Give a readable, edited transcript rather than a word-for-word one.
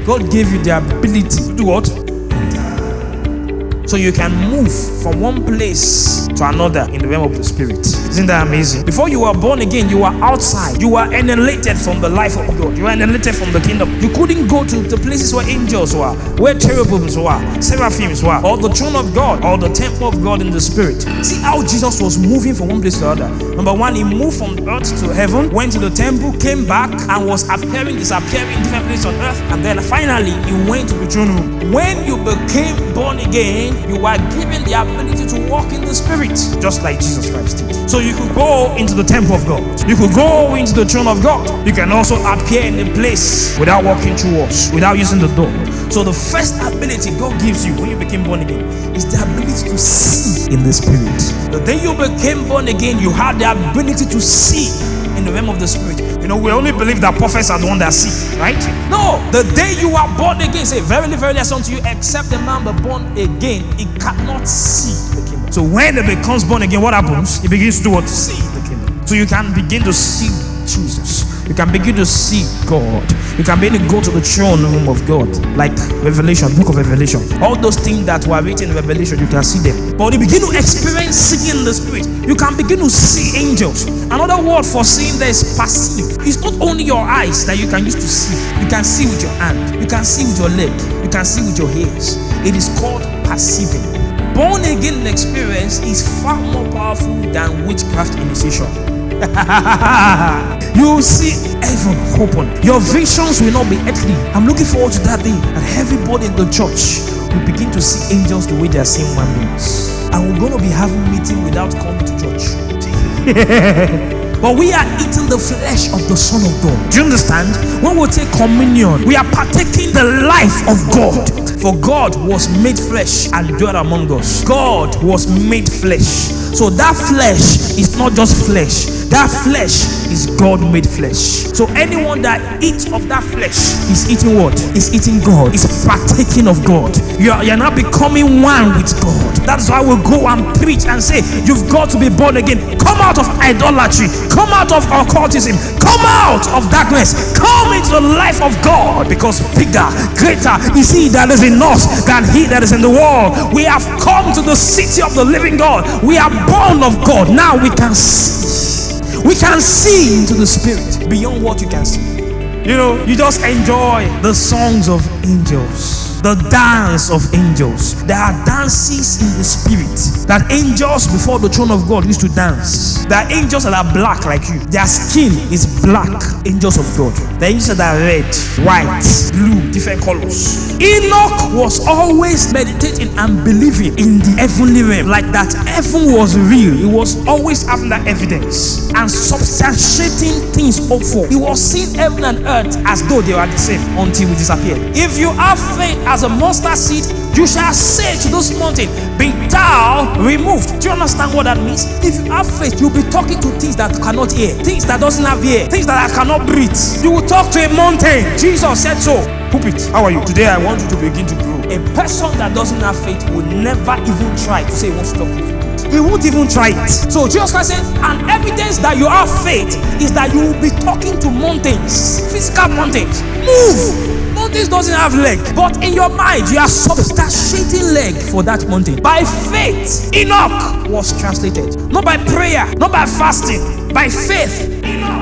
God gave you the ability to do what? So you can move from one place to another in the realm of the spirit. Isn't that amazing? Before you were born again, you were outside. You were annihilated from the life of God. You were annihilated from the kingdom. You couldn't go to the places where angels were, where cherubims were, seraphims were, or the throne of God, or the temple of God in the spirit. See how Jesus was moving from one place to the other. Number one, he moved from earth to heaven, went to the temple, came back, and was appearing, disappearing in different places on earth. And then finally, he went to the throne room. When you became born again, you were given the ability to walk in the spirit, just like Jesus Christ did. So you could go into the temple of God. You could go into the throne of God. You can also appear in a place without walking through walls, without using the door. So the first ability God gives you when you became born again is the ability to see in the spirit. The day you became born again, you had the ability to see in the realm of the spirit. You know, we only believe that prophets are the one that see, right? No, the day you are born again, say, verily, verily, I say unto you, except the man be born again, he cannot see the kingdom. So when he becomes born again, what happens? He begins to do what? See the kingdom. So you can begin to see Jesus. You can begin to see God. You can begin to go to the throne room of God, like Revelation, book of Revelation. All those things that were written in Revelation, you can see them. But you begin to experience seeing in the spirit. You can begin to see angels. Another word for seeing there is perceive. It's not only your eyes that you can use to see. You can see with your hand. You can see with your leg. You can see with your ears. It is called perceiving. Born again experience is far more powerful than witchcraft initiation. You will see heaven open. Your visions will not be earthly. I'm looking forward to that day, and everybody in the church will begin to see angels the way they are seeing human beings. And we're going to be having meeting without coming to church. But we are eating the flesh of the Son of God. Do you understand? When we take communion, we are partaking the life of God. For God was made flesh and dwelt among us. God was made flesh. So that flesh is not just flesh. That flesh is God made flesh. So anyone that eats of that flesh is eating what? Is eating God. Is partaking of God. You're not becoming one with God. That's why we'll go and preach and say, you've got to be born again. Come out of idolatry. Come out of occultism. Come out of darkness. Come into the life of God. Because bigger, greater is he that is in us than he that is in the world. We have come to the city of the living God. We are born of God. Now we can see. We can see into the spirit beyond what you can see. You know, you just enjoy the songs of angels, the dance of angels. There are dances in the spirit that angels before the throne of God used to dance. There are angels that are black like you. Their skin is black. Angels of God. There are angels that are red, white, blue, different colors. Enoch was always meditating and believing in the heavenly realm, like that heaven was real. He was always having that evidence and substantiating things hopeful. He was seeing heaven and earth as though they were the same until we disappeared. If you have faith as a mustard seed, you shall say to this mountain, be thou removed. Do you understand what that means? If you have faith, you'll be talking to things that cannot hear, things that doesn't have ear, things that cannot breathe. You will talk to a mountain. Jesus said so. Pulpit, how are you? Today I want you to begin to grow. A person that doesn't have faith will never even try to say he wants to talk to you. He won't even try it. So Jesus Christ said, and evidence that you have faith is that you will be talking to mountains, physical mountains. Move. Mountains doesn't have leg, but in your mind you are substantiating leg for that mountain. By faith, Enoch was translated. Not by prayer, not by fasting, by faith. Enoch